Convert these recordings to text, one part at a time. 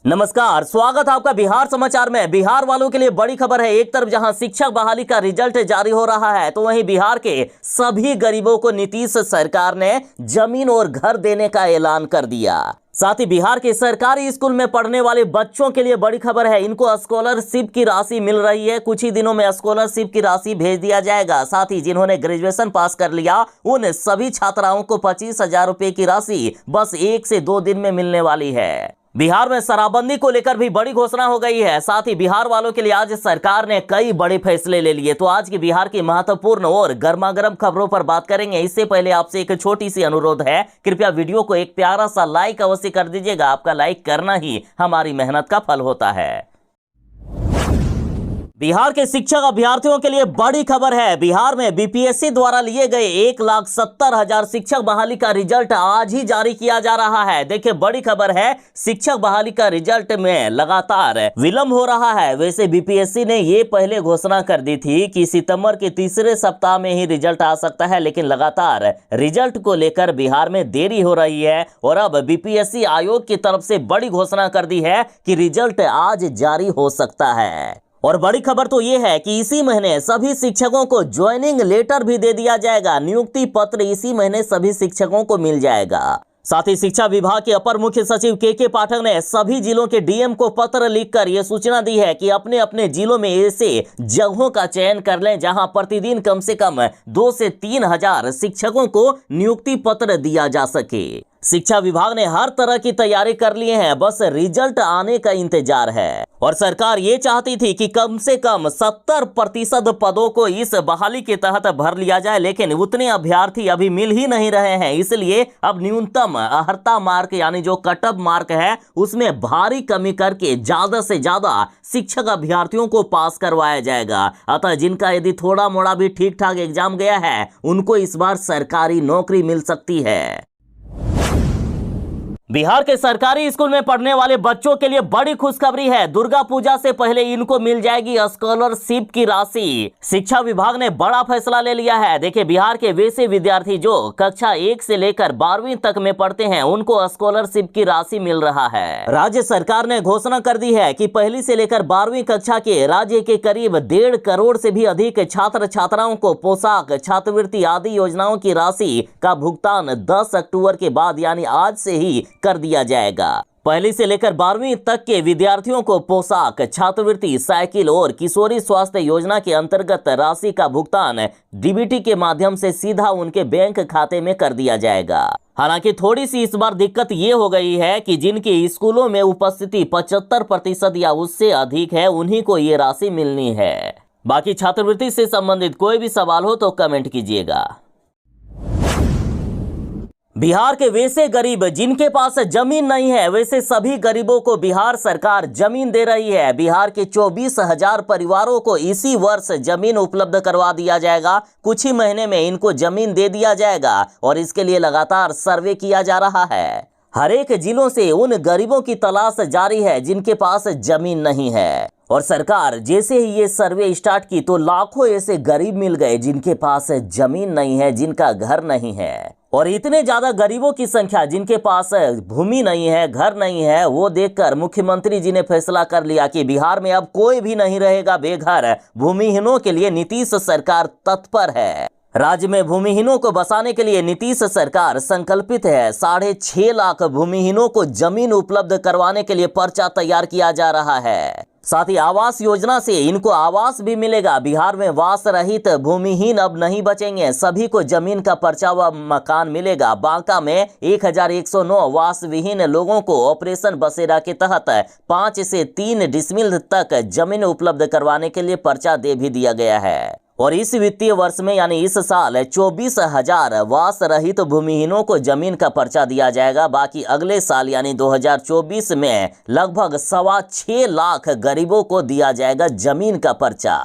नमस्कार, स्वागत है आपका बिहार समाचार में। बिहार वालों के लिए बड़ी खबर है। एक तरफ जहां शिक्षक बहाली का रिजल्ट जारी हो रहा है, तो वहीं बिहार के सभी गरीबों को नीतीश सरकार ने जमीन और घर देने का ऐलान कर दिया। साथ ही बिहार के सरकारी स्कूल में पढ़ने वाले बच्चों के लिए बड़ी खबर है। इनको स्कॉलरशिप की राशि मिल रही है। कुछ ही दिनों में स्कॉलरशिप की राशि भेज दिया जाएगा। साथ ही जिन्होंने ग्रेजुएशन पास कर लिया, उन सभी छात्राओं को 25,000 रुपए की राशि बस 1 से 2 दिन में मिलने वाली है। बिहार में शराबबंदी को लेकर भी बड़ी घोषणा हो गई है। साथ ही बिहार वालों के लिए आज सरकार ने कई बड़े फैसले ले लिए। तो आज की बिहार की महत्वपूर्ण और गर्मागर्म खबरों पर बात करेंगे। इससे पहले आपसे एक छोटी सी अनुरोध है, कृपया वीडियो को एक प्यारा सा लाइक अवश्य कर दीजिएगा। आपका लाइक करना ही हमारी मेहनत का फल होता है। बिहार के शिक्षक अभ्यर्थियों के लिए बड़ी खबर है। बिहार में बीपीएससी द्वारा लिए गए 1,70,000 शिक्षक बहाली का रिजल्ट आज ही जारी किया जा रहा है। देखिए, बड़ी खबर है, शिक्षक बहाली का रिजल्ट में लगातार विलंब हो रहा है। वैसे बीपीएससी ने ये पहले घोषणा कर दी थी कि सितंबर के तीसरे सप्ताह में ही रिजल्ट आ सकता है, लेकिन लगातार रिजल्ट को लेकर बिहार में देरी हो रही है। और अब बीपीएससी आयोग की तरफ से बड़ी घोषणा कर दी है कि रिजल्ट आज जारी हो सकता है। और बड़ी खबर तो यह है कि इसी महीने सभी शिक्षकों को ज्वाइनिंग लेटर भी दे दिया जाएगा। नियुक्ति पत्र इसी महीने सभी शिक्षकों को मिल जाएगा। साथ ही शिक्षा विभाग के अपर मुख्य सचिव के पाठक ने सभी जिलों के डीएम को पत्र लिखकर यह सूचना दी है कि अपने अपने जिलों में ऐसे जगहों का चयन कर लें जहां प्रतिदिन कम से कम 2 से 3 हजार शिक्षकों को नियुक्ति पत्र दिया जा सके। शिक्षा विभाग ने हर तरह की तैयारी कर लिए हैं, बस रिजल्ट आने का इंतजार है। और सरकार ये चाहती थी कि कम से कम 70% पदों को इस बहाली के तहत भर लिया जाए, लेकिन उतने अभ्यर्थी अभी मिल ही नहीं रहे हैं। इसलिए अब न्यूनतम अर्हता मार्क यानी जो कट ऑफ मार्क है, उसमें भारी कमी करके ज्यादा से ज्यादा शिक्षक अभ्यर्थियों को पास करवाया जाएगा। अतः जिनका यदि थोड़ा मोड़ा भी ठीक ठाक एग्जाम गया है, उनको इस बार सरकारी नौकरी मिल सकती है। बिहार के सरकारी स्कूल में पढ़ने वाले बच्चों के लिए बड़ी खुशखबरी है। दुर्गा पूजा से पहले इनको मिल जाएगी स्कॉलरशिप की राशि। शिक्षा विभाग ने बड़ा फैसला ले लिया है। देखिए, बिहार के वैसे विद्यार्थी जो कक्षा 1 से लेकर 12वीं तक में पढ़ते हैं, उनको स्कॉलरशिप की राशि मिल रहा है। राज्य सरकार ने घोषणा कर दी है कि पहली से लेकर 12वीं कक्षा के राज्य के करीब 1.5 करोड़ से भी अधिक छात्र छात्राओं को पोशाक, छात्रवृत्ति आदि योजनाओं की राशि का भुगतान 10 अक्टूबर के बाद यानी आज से ही कर दिया जाएगा। पहली से लेकर 12वीं तक के विद्यार्थियों को पोशाक, छात्रवृत्ति, साइकिल और किशोरी स्वास्थ्य योजना के अंतर्गत राशि का भुगतान डीबीटी के माध्यम से सीधा उनके बैंक खाते में कर दिया जाएगा। हालांकि थोड़ी सी इस बार दिक्कत ये हो गई है कि जिनके स्कूलों में उपस्थिति 75% या उससे अधिक है, उन्हीं को ये राशि मिलनी है। बाकी छात्रवृत्ति से संबंधित कोई भी सवाल हो तो कमेंट कीजिएगा। बिहार के वैसे गरीब जिनके पास जमीन नहीं है, वैसे सभी गरीबों को बिहार सरकार जमीन दे रही है। बिहार के 24,000 परिवारों को इसी वर्ष जमीन उपलब्ध करवा दिया जाएगा। कुछ ही महीने में इनको जमीन दे दिया जाएगा और इसके लिए लगातार सर्वे किया जा रहा है। हर एक जिलों से उन गरीबों की तलाश जारी है जिनके पास जमीन नहीं है। और सरकार जैसे ही ये सर्वे स्टार्ट की, तो लाखों ऐसे गरीब मिल गए जिनके पास जमीन नहीं है, जिनका घर नहीं है। और इतने ज्यादा गरीबों की संख्या जिनके पास भूमि नहीं है, घर नहीं है, वो देखकर मुख्यमंत्री जी ने फैसला कर लिया कि बिहार में अब कोई भी नहीं रहेगा बेघर। भूमिहीनों के लिए नीतीश सरकार तत्पर है। राज्य में भूमिहीनों को बसाने के लिए नीतीश सरकार संकल्पित है। 6.5 लाख भूमिहीनों को जमीन उपलब्ध करवाने के लिए पर्चा तैयार किया जा रहा है। साथ ही आवास योजना से इनको आवास भी मिलेगा। बिहार में वास रहित भूमिहीन अब नहीं बचेंगे, सभी को जमीन का पर्चा व मकान मिलेगा। बांका में 1109 वास विहीन लोगों को ऑपरेशन बसेरा के तहत 5 से 3 डिसमिल तक जमीन उपलब्ध करवाने के लिए पर्चा दे भी दिया गया है। और इस वित्तीय वर्ष में यानी इस साल 24,000 वास रहित भूमिहीनों को जमीन का पर्चा दिया जाएगा। बाकी अगले साल यानी 2024 में लगभग 6.25 लाख गरीबों को दिया जाएगा जमीन का पर्चा।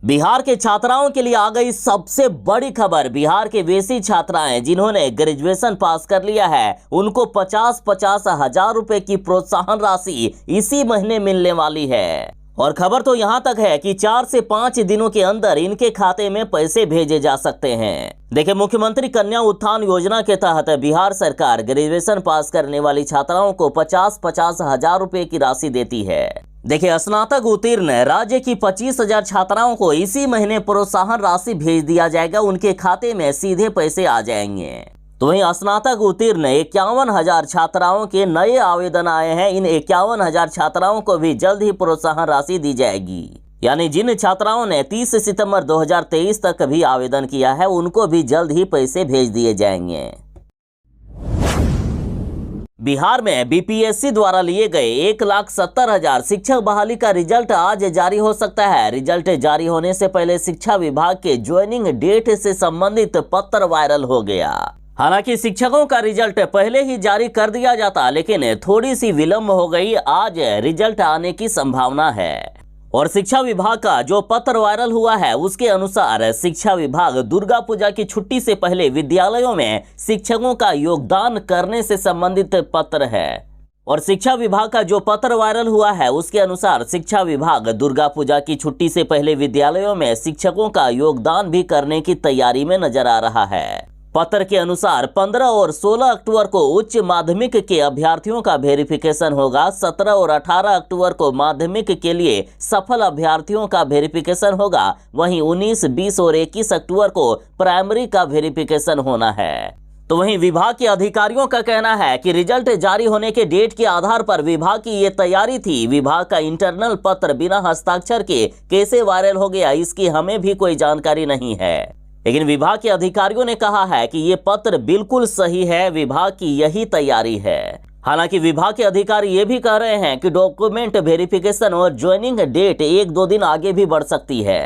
बिहार के छात्राओं के लिए आ गई सबसे बड़ी खबर। बिहार के वैसी छात्राएं जिन्होंने ग्रेजुएशन पास कर लिया है, उनको 50-50 हजार रुपए की प्रोत्साहन राशि इसी महीने मिलने वाली है। और खबर तो यहां तक है कि 4 से 5 दिनों के अंदर इनके खाते में पैसे भेजे जा सकते हैं। देखिए, मुख्यमंत्री कन्या उत्थान योजना के तहत बिहार सरकार ग्रेजुएशन पास करने वाली छात्राओं को 50-50 हजार रुपए की राशि देती है। देखिए, स्नातक उत्तीर्ण राज्य की 25,000 छात्राओं को इसी महीने प्रोत्साहन राशि भेज दिया जाएगा। उनके खाते में सीधे पैसे आ जाएंगे। तो वहीं स्नातक उत्तीर्ण 51,000 छात्राओं के नए आवेदन आए हैं। इन 51,000 छात्राओं को भी जल्द ही प्रोत्साहन राशि दी जाएगी। यानी जिन छात्राओं ने 30 सितंबर 2023 तक भी आवेदन किया है, उनको भी जल्द ही पैसे भेज दिए जाएंगे। बिहार में बीपीएससी द्वारा लिए गए 1,70,000 शिक्षक बहाली का रिजल्ट आज जारी हो सकता है। रिजल्ट जारी होने से पहले शिक्षा विभाग के ज्वाइनिंग डेट से संबंधित पत्र वायरल हो गया। हालांकि शिक्षकों का रिजल्ट पहले ही जारी कर दिया जाता, लेकिन थोड़ी सी विलंब हो गई। आज रिजल्ट आने की संभावना है। और शिक्षा विभाग का जो पत्र वायरल हुआ है, उसके अनुसार शिक्षा विभाग दुर्गा पूजा की छुट्टी से पहले विद्यालयों में शिक्षकों का योगदान करने से संबंधित पत्र है। और शिक्षा विभाग का जो पत्र वायरल हुआ है, उसके अनुसार शिक्षा विभाग दुर्गा पूजा की छुट्टी से पहले विद्यालयों में शिक्षकों का योगदान भी करने की तैयारी में नजर आ रहा है। पत्र के अनुसार 15 और 16 अक्टूबर को उच्च माध्यमिक के अभ्यर्थियों का वेरिफिकेशन होगा। 17 और 18 अक्टूबर को माध्यमिक के लिए सफल अभ्यर्थियों का वेरिफिकेशन होगा। वहीं 19, 20 और 21 अक्टूबर को प्राइमरी का वेरिफिकेशन होना है। तो वहीं विभाग के अधिकारियों का कहना है कि रिजल्ट जारी होने के डेट के आधार पर विभाग की ये तैयारी थी। विभाग का इंटरनल पत्र बिना हस्ताक्षर के कैसे वायरल हो गया, इसकी हमें भी कोई जानकारी नहीं है। लेकिन विभाग के अधिकारियों ने कहा है कि ये पत्र बिल्कुल सही है, विभाग की यही तैयारी है। हालांकि विभाग के अधिकारी ये भी कह रहे हैं कि डॉक्यूमेंट वेरिफिकेशन और ज्वाइनिंग डेट 1-2 दिन आगे भी बढ़ सकती है।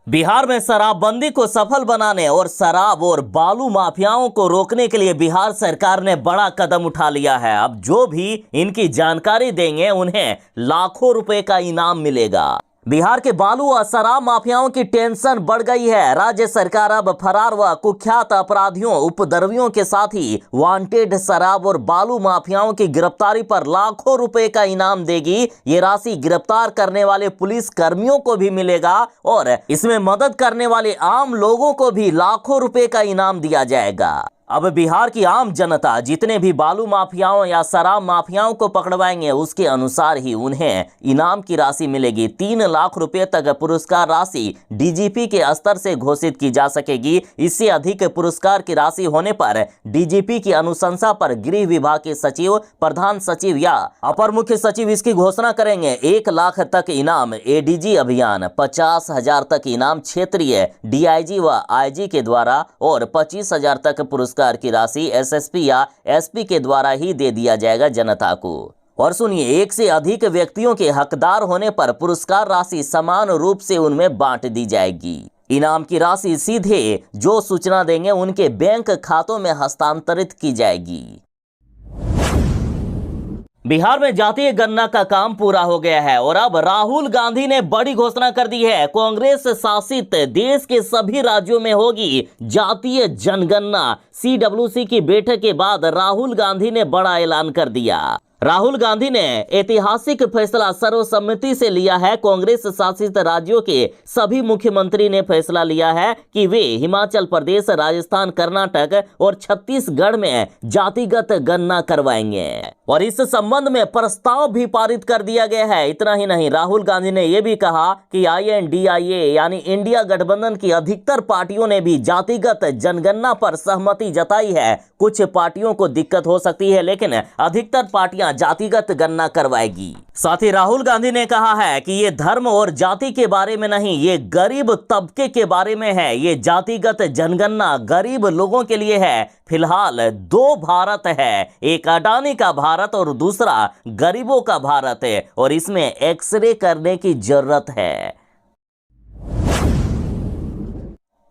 बिहार में शराबबंदी को सफल बनाने और शराब और बालू माफियाओं को रोकने के लिए बिहार सरकार ने बड़ा कदम उठा लिया है। अब जो भी इनकी जानकारी देंगे, उन्हें लाखों रुपए का इनाम मिलेगा। बिहार के बालू और शराब माफियाओं की टेंशन बढ़ गई है। राज्य सरकार अब फरार व कुख्यात अपराधियों, उपद्रवियों के साथ ही वांटेड शराब और बालू माफियाओं की गिरफ्तारी पर लाखों रुपए का इनाम देगी। ये राशि गिरफ्तार करने वाले पुलिस कर्मियों को भी मिलेगा और इसमें मदद करने वाले आम लोगों को भी लाखों रुपए का इनाम दिया जाएगा। अब बिहार की आम जनता जितने भी बालू माफियाओं या शराब माफियाओं को पकड़वाएंगे, उसके अनुसार ही उन्हें इनाम की राशि मिलेगी। 3 लाख रुपए तक पुरस्कार राशि डीजीपी के स्तर से घोषित की जा सकेगी। इससे अधिक पुरस्कार की राशि होने पर डीजीपी की अनुशंसा पर गृह विभाग के सचिव, प्रधान सचिव या अपर मुख्य सचिव इसकी घोषणा करेंगे। 1 लाख तक इनाम एडीजी अभियान, 50,000 तक इनाम क्षेत्रीय डीआईजी व आईजी के द्वारा और 25,000 तक पुरस्कार की राशि एसएसपी या एसपी के द्वारा ही दे दिया जाएगा जनता को। और सुनिए, 1 से अधिक व्यक्तियों के हकदार होने पर पुरस्कार राशि समान रूप से उनमें बांट दी जाएगी। इनाम की राशि सीधे जो सूचना देंगे उनके बैंक खातों में हस्तांतरित की जाएगी। बिहार में जातीय गणना का काम पूरा हो गया है और अब राहुल गांधी ने बड़ी घोषणा कर दी है। कांग्रेस शासित देश के सभी राज्यों में होगी जातीय जनगणना। सीडब्ल्यूसी की बैठक के बाद राहुल गांधी ने बड़ा ऐलान कर दिया। राहुल गांधी ने ऐतिहासिक फैसला सर्वसम्मति से लिया है। कांग्रेस शासित राज्यों के सभी मुख्यमंत्री ने फैसला लिया है कि वे हिमाचल प्रदेश, राजस्थान, कर्नाटक और छत्तीसगढ़ में जातिगत गणना करवाएंगे और इस संबंध में प्रस्ताव भी पारित कर दिया गया है। इतना ही नहीं, राहुल गांधी ने यह भी कहा कि INDIA यानी इंडिया गठबंधन की अधिकतर पार्टियों ने भी जातिगत जनगणना पर सहमति जताई है। कुछ पार्टियों को दिक्कत हो सकती है, लेकिन अधिकतर पार्टियां जातिगत गणना करवाएगी। साथ ही राहुल गांधी ने कहा है कि ये धर्म और जाति के बारे में नहीं, ये गरीब तबके के बारे में है। ये जातिगत जनगणना गरीब लोगों के लिए है। फिलहाल 2 भारत है, एक अडानी का भारत और दूसरा गरीबों का भारत है और इसमें एक्सरे करने की जरूरत है।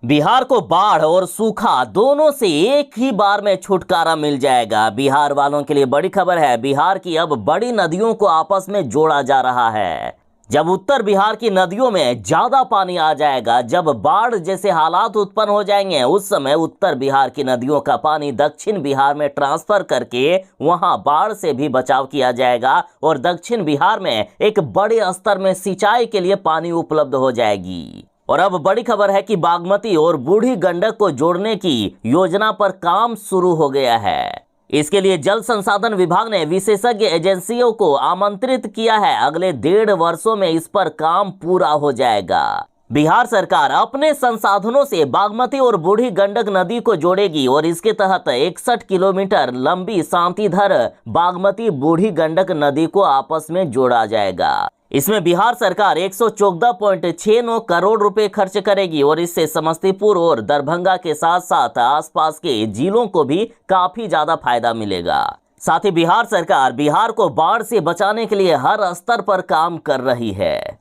बिहार को बाढ़ और सूखा दोनों से एक ही बार में छुटकारा मिल जाएगा। बिहार वालों के लिए बड़ी खबर है। बिहार की अब बड़ी नदियों को आपस में जोड़ा जा रहा है। जब उत्तर बिहार की नदियों में ज्यादा पानी आ जाएगा, जब बाढ़ जैसे हालात उत्पन्न हो जाएंगे, उस समय उत्तर बिहार की नदियों का पानी दक्षिण बिहार में ट्रांसफर करके वहां बाढ़ से भी बचाव किया जाएगा और दक्षिण बिहार में एक बड़े स्तर में सिंचाई के लिए पानी उपलब्ध हो जाएगी। और अब बड़ी खबर है कि बागमती और बूढ़ी गंडक को जोड़ने की योजना पर काम शुरू हो गया है। इसके लिए जल संसाधन विभाग ने विशेषज्ञ एजेंसियों को आमंत्रित किया है। अगले 1.5 वर्षों में इस पर काम पूरा हो जाएगा। बिहार सरकार अपने संसाधनों से बागमती और बूढ़ी गंडक नदी को जोड़ेगी और इसके तहत 61 किलोमीटर लंबी शांतिधर बागमती बूढ़ी गंडक नदी को आपस में जोड़ा जाएगा। इसमें बिहार सरकार 114.69 करोड़ रुपए खर्च करेगी और इससे समस्तीपुर और दरभंगा के साथ साथ आसपास के जिलों को भी काफी ज्यादा फायदा मिलेगा। साथ ही बिहार सरकार बिहार को बाढ़ से बचाने के लिए हर स्तर पर काम कर रही है।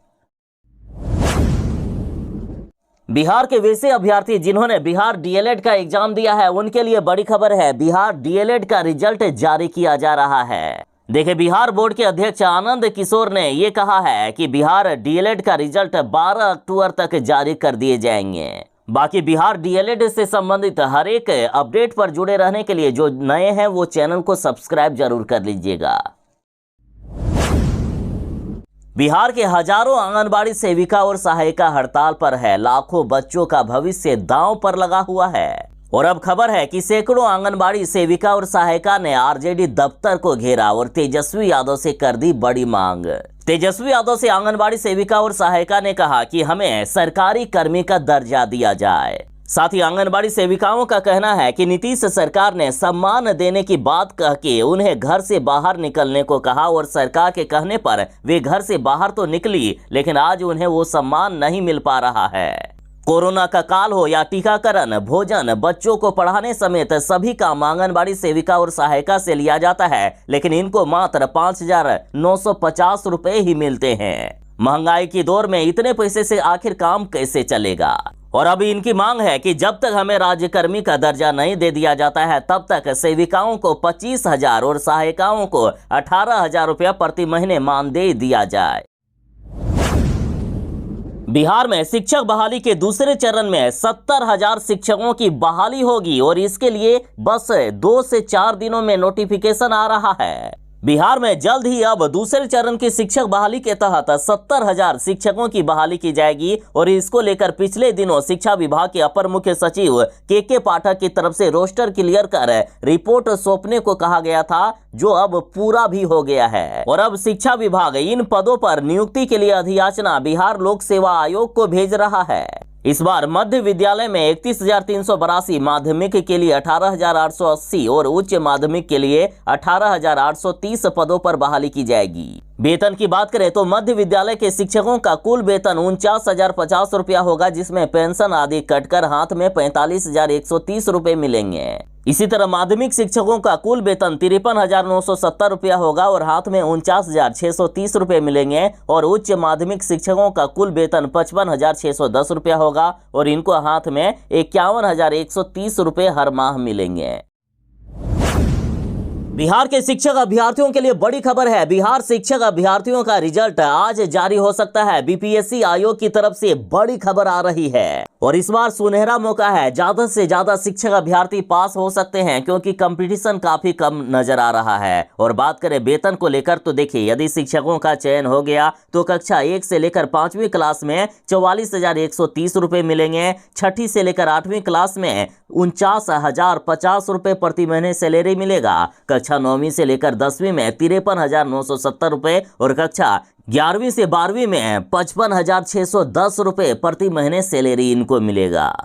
बिहार के वैसे अभ्यर्थी जिन्होंने बिहार डीएलएड का एग्जाम दिया है, उनके लिए बड़ी खबर है। बिहार डीएलएड का रिजल्ट जारी किया जा रहा है। देखिए, बिहार बोर्ड के अध्यक्ष आनंद किशोर ने ये कहा है कि बिहार डीएलएड का रिजल्ट 12 अक्टूबर तक जारी कर दिए जाएंगे। बाकी बिहार डीएलएड से संबंधित हर एक अपडेट पर जुड़े रहने के लिए जो नए हैं वो चैनल को सब्सक्राइब जरूर कर लीजिएगा। बिहार के हजारों आंगनबाड़ी सेविका और सहायिका हड़ताल पर है। लाखों बच्चों का भविष्य दांव पर लगा हुआ है। और अब खबर है कि सैकड़ों आंगनबाड़ी सेविका और सहायिका ने आरजेडी दफ्तर को घेरा और तेजस्वी यादव से कर दी बड़ी मांग। तेजस्वी यादव से आंगनबाड़ी सेविका और सहायिका ने कहा कि हमें सरकारी कर्मी का दर्जा दिया जाए। साथ ही आंगनबाड़ी सेविकाओं का कहना है कि नीतीश सरकार ने सम्मान देने की बात कह के उन्हें घर से बाहर निकलने को कहा और सरकार के कहने पर वे घर से बाहर तो निकली, लेकिन आज उन्हें वो सम्मान नहीं मिल पा रहा है। कोरोना का काल हो या टीकाकरण, भोजन, बच्चों को पढ़ाने समेत सभी काम आंगनबाड़ी सेविका और सहायिका से लिया जाता है, लेकिन इनको मात्र 5,950 रुपए ही मिलते हैं। महंगाई की दौर में इतने पैसे से आखिर काम कैसे चलेगा? और अभी इनकी मांग है कि जब तक हमें राज्यकर्मी का दर्जा नहीं दे दिया जाता है, तब तक सेविकाओं को 25,000 और सहायिकाओं को 18,000 रुपया प्रति महीने मानदेय दिया जाए। बिहार में शिक्षक बहाली के दूसरे चरण में 70,000 शिक्षकों की बहाली होगी और इसके लिए बस 2 से 4 दिनों में नोटिफिकेशन आ रहा है। बिहार में जल्द ही अब दूसरे चरण की शिक्षक बहाली के तहत 70,000 शिक्षकों की बहाली की जाएगी और इसको लेकर पिछले दिनों शिक्षा विभाग के अपर मुख्य सचिव के पाठक की तरफ से रोस्टर क्लियर कर रिपोर्ट सौंपने को कहा गया था, जो अब पूरा भी हो गया है। और अब शिक्षा विभाग इन पदों पर नियुक्ति के लिए अधियाचना बिहार लोक सेवा आयोग को भेज रहा है। इस बार मध्य विद्यालय में 31,382, माध्यमिक के लिए 18,880 और उच्च माध्यमिक के लिए 18,830 पदों पर बहाली की जाएगी। वेतन की बात करें तो मध्य विद्यालय के शिक्षकों का कुल वेतन 49,050 रुपया होगा, जिसमें पेंशन आदि कटकर हाथ में 45,130 रुपए मिलेंगे। इसी तरह माध्यमिक शिक्षकों का कुल वेतन 53,970 रुपया होगा और हाथ में 49,630 रुपए मिलेंगे और उच्च माध्यमिक शिक्षकों का कुल वेतन 55,610 रुपया होगा और इनको हाथ में 51,130 रुपए हर माह मिलेंगे। बिहार के शिक्षक अभ्यर्थियों के लिए बड़ी खबर है। बिहार शिक्षक अभ्यर्थियों का रिजल्ट आज जारी हो सकता है। बीपीएससी आयोग की तरफ से बड़ी खबर आ रही है और इस बार सुनहरा मौका है। ज्यादा से ज्यादा शिक्षक अभ्यर्थी पास हो सकते हैं क्योंकि कंपटीशन काफी कम नजर आ रहा है। और बात करें वेतन को लेकर तो देखिए, यदि शिक्षकों का चयन हो गया तो कक्षा 1 से लेकर 5वीं क्लास में 44,130 रुपए मिलेंगे। 6ठी से लेकर 8वीं क्लास में 49,050 रुपए प्रति महीने सैलरी मिलेगा। कक्षा 9वीं से लेकर 10वीं में 53,970 रुपए और कक्षा 11वीं से 12वीं में 55,610 रुपए प्रति महीने सैलरी इनको मिलेगा।